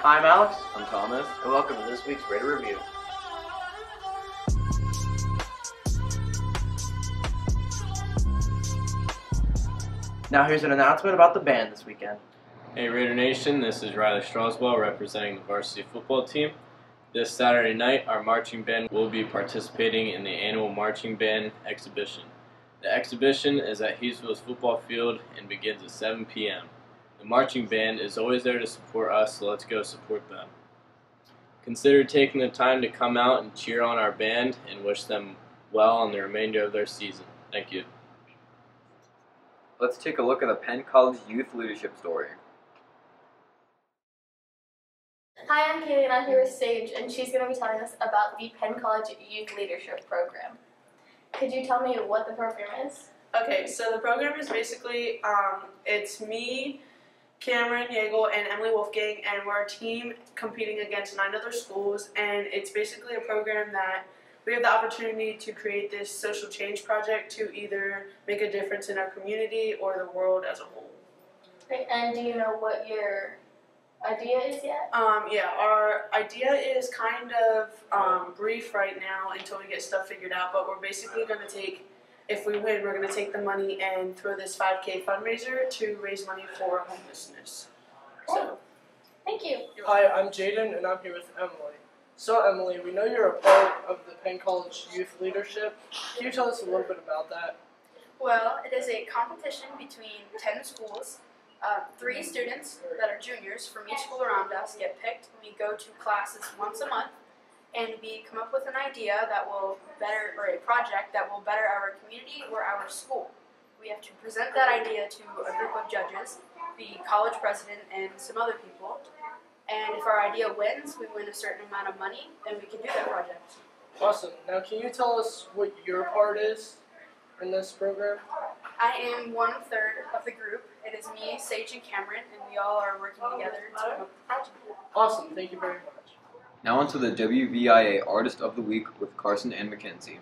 Hi, I'm Alex, I'm Thomas, and welcome to this week's Rated Review. Now here's an announcement about the band this weekend. Hey Raider Nation, this is Riley Straswell representing the varsity football team. This Saturday night, our marching band will be participating in the annual marching band exhibition. The exhibition is at Heathville's football field and begins at 7 p.m. The marching band is always there to support us, so let's go support them. Consider taking the time to come out and cheer on our band and wish them well on the remainder of their season. Thank you. Let's take a look at the Penn College Youth Leadership story. Hi, I'm Kaylee and I'm here with Sage, and she's going to be telling us about the Penn College Youth Leadership Program. Could you tell me what the program is? Okay, so the program is basically, it's me, Cameron Yeagle, and Emily Wolfgang, and we're a team competing against 9 other schools, and it's basically a program that we have the opportunity to create this social change project to either make a difference in our community or the world as a whole. Great, and do you know what your idea is yet? Yeah, our idea is kind of brief right now until we get stuff figured out, but we're basically going to take, if we win, we're going to take the money and throw this 5K fundraiser to raise money for homelessness. Cool. So, thank you. Hi, I'm Jaden, and I'm here with Emily. So, Emily, we know you're a part of the Penn College Youth Leadership. Can you tell us a little bit about that? Well, it is a competition between 10 schools. 3 students that are juniors from each school around us get picked. We go to classes once a month, and we come up with an idea that will better, or a project that will better our community or our school. We have to present that idea to a group of judges, the college president, and some other people. And if our idea wins, we win a certain amount of money, and we can do that project. Awesome. Now, can you tell us what your part is in this program? I am 1/3 of the group. It is me, Sage, and Cameron, and we all are working together to come up with a project. Awesome. Thank you very much. Now on to the WVIA Artist of the Week with Carson and Mackenzie.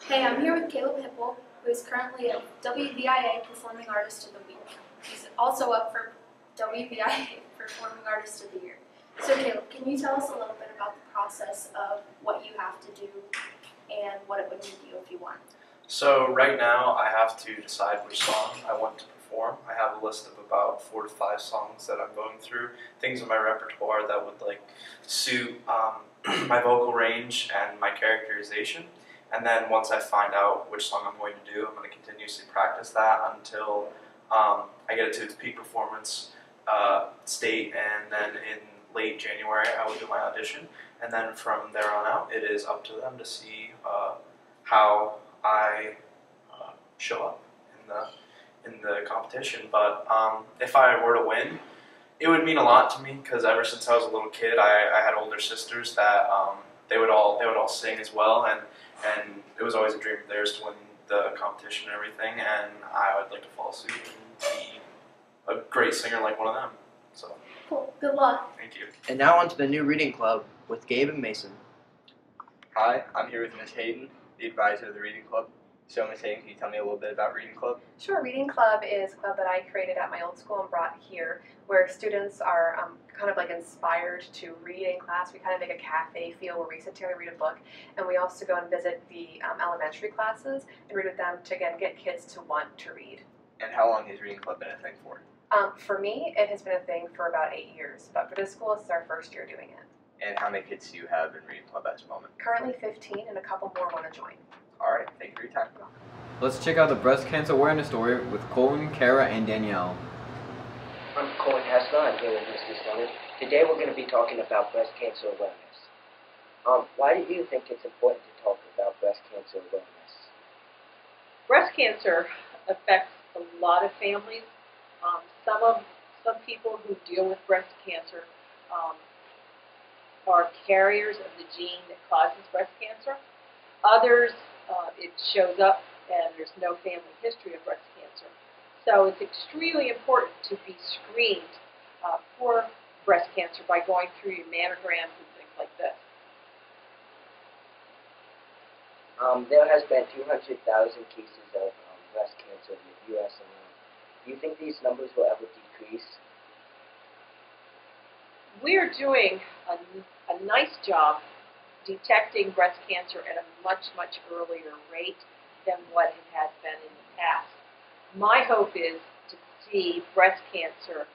Hey, I'm here with Caleb Hipple, who is currently a WVIA Performing Artist of the Week. He's also up for WVIA Performing Artist of the Year. So Caleb, can you tell us a little bit about the process of what you have to do and what it would mean to you if you won? So right now I have to decide which song I want to perform. I have a list of about 4 to 5 songs that I'm going through, things in my repertoire that would suit my vocal range and my characterization. And then once I find out which song I'm going to do, I'm going to continuously practice that until I get it to its peak performance state, and then in late January I will do my audition. And then from there on out, it is up to them to see how I show up in the competition. But if I were to win, it would mean a lot to me, because ever since I was a little kid, I had older sisters that they would all sing as well, and it was always a dream of theirs to win the competition and everything, and I would like to follow suit and be a great singer like one of them. So Cool. Good luck. thank you. And now on to the new reading club with Gabe and Mason. Hi, I'm here with Miss Hayden, the advisor of the Reading Club. So Miss Hayden, can you tell me a little bit about Reading Club? Sure. Reading Club is a club that I created at my old school and brought here, where students are kind of like inspired to read in class. We kind of make a cafe feel where we sit together and read a book, and we also go and visit the elementary classes and read with them to, again, get kids to want to read. And how long has Reading Club been a thing for? For me, it has been a thing for about 8 years, but for this school, it's our first year doing it. And how many kids do you have in Reading Club at this moment? Currently 15, and a couple more want to join. All right, thank you for your time. Let's check out the breast cancer awareness story with Colin, Kara, and Danielle. I'm Colin Hassler. I'm here with Mrs. Leonard. Today we're going to be talking about breast cancer awareness. Why do you think it's important to talk about breast cancer awareness? Breast cancer affects a lot of families. Some people who deal with breast cancer are carriers of the gene that causes breast cancer. Others, it shows up and there's no family history of breast cancer. So it's extremely important to be screened for breast cancer by going through your mammograms and things like this. There has been 200,000 cases of breast cancer in the U.S. alone. Do you think these numbers will ever decrease? we're doing a nice job detecting breast cancer at a much, much earlier rate than what it has been in the past. My hope is to see breast cancer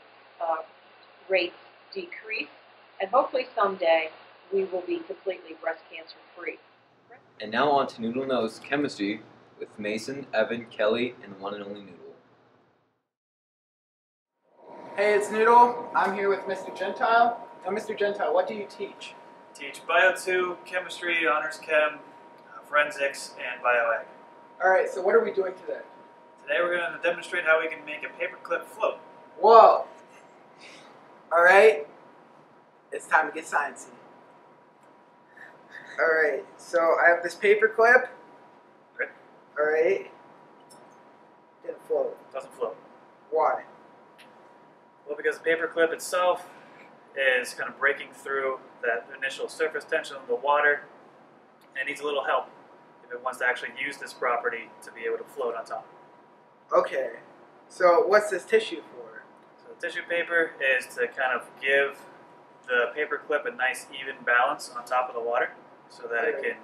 rates decrease, and hopefully someday we will be completely breast cancer free. And now on to Noodle Knows Chemistry with Mason, Evan, Kelly, and the one and only Noodle. Hey, it's Noodle. I'm here with Mr. Gentile. Now, Mr. Gentile, what do you teach? Teach Bio 2, Chemistry, Honors Chem, Forensics, and Bioag. Alright, so what are we doing today? Today we're going to demonstrate how we can make a paperclip float. Whoa! Alright, it's time to get sciencey. Alright, so I have this paper clip. Good. Alright. Didn't float. Doesn't float. Why? Well, because the paperclip itself is kind of breaking through that initial surface tension of the water, and it needs a little help if it wants to actually use this property to be able to float on top. Okay, so what's this tissue for? So the tissue paper is to kind of give the paperclip a nice even balance on top of the water so that it can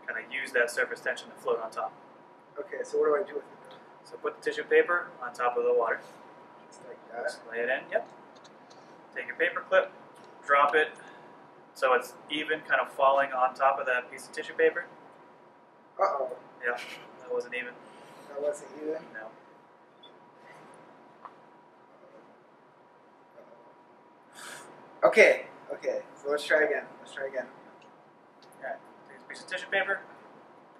kind of use that surface tension to float on top. Okay, so what do I do with it though? So put the tissue paper on top of the water. Just like that? Just lay it in, yep. Take your paperclip, drop it so it's even, kind of falling on top of that piece of tissue paper. Uh-oh. Yeah, that wasn't even. That wasn't even? No. Okay, so let's try again. Alright, take a piece of tissue paper,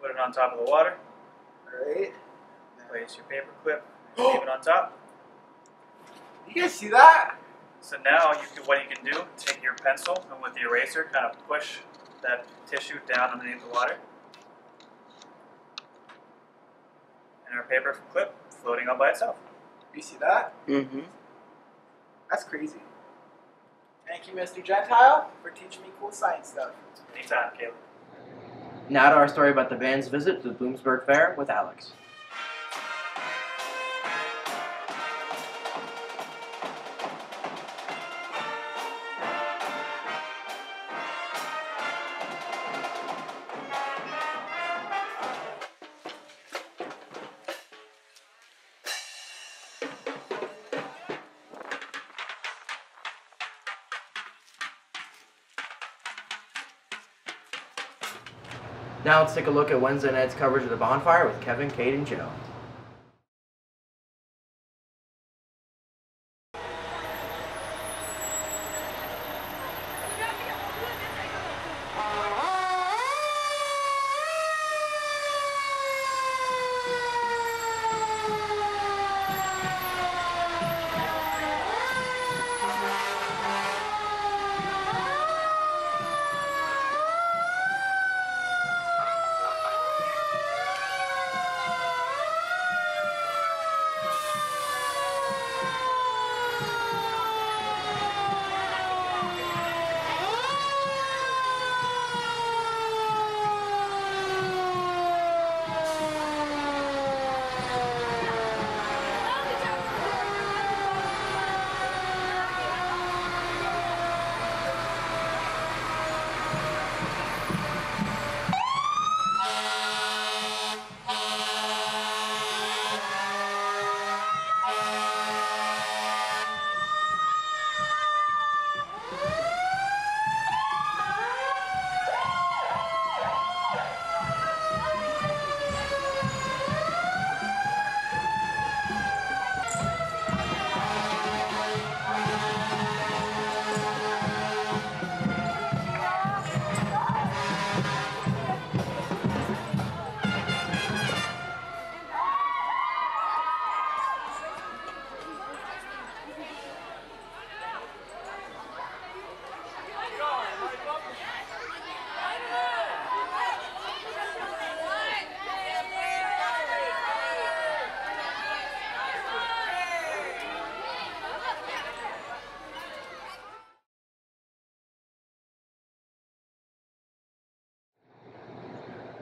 put it on top of the water. Alright. Place your paper clip, leave it on top. You guys see that? So now what you can do, take your pencil and with the eraser kind of push that tissue down underneath the water. And our paper clip floating all by itself. You see that? Mm-hmm. That's crazy. Thank you, Mr. Gentile, for teaching me cool science stuff. Anytime, Caleb. Now to our story about the band's visit to the Bloomsburg Fair with Alex. Now let's take a look at Wednesday night's coverage of the Bonfire with Kevin, Kate, and Joe.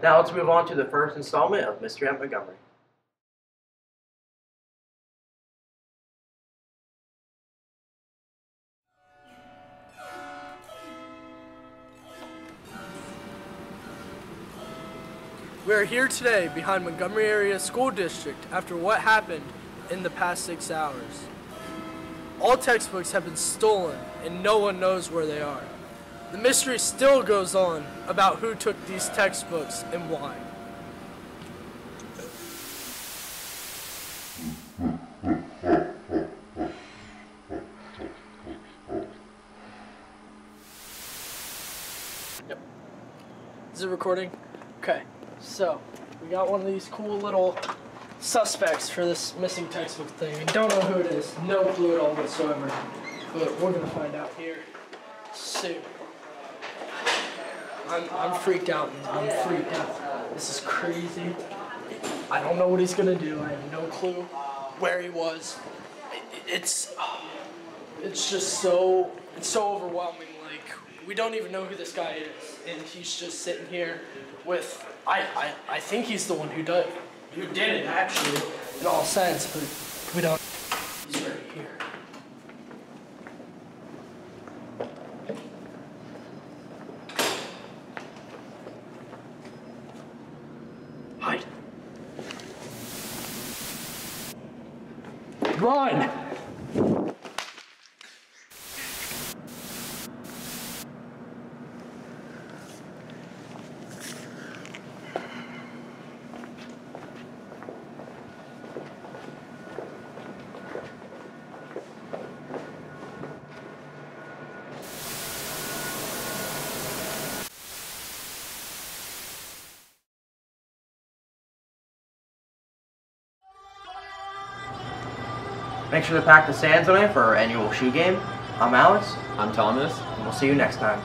Now let's move on to the first installment of Mystery at Montgomery. We are here today behind Montgomery Area School District after what happened in the past 6 hours. All textbooks have been stolen and no one knows where they are. The mystery still goes on about who took these textbooks and why. Yep. Is it recording? Okay, so we got one of these cool little suspects for this missing textbook thing. We don't know who it is, no clue at all whatsoever, but we're gonna find out here soon. I'm freaked out, man. I'm freaked out. This is crazy. I don't know what he's gonna do. I have no clue where he was. It's just so overwhelming. Like, we don't even know who this guy is, and he's just sitting here with. I think he's the one who did it actually, in all sense, but we don't. He's right here. Hide. Run! Make sure to pack the sands away for our annual shoe game. I'm Alex. I'm Thomas. And we'll see you next time.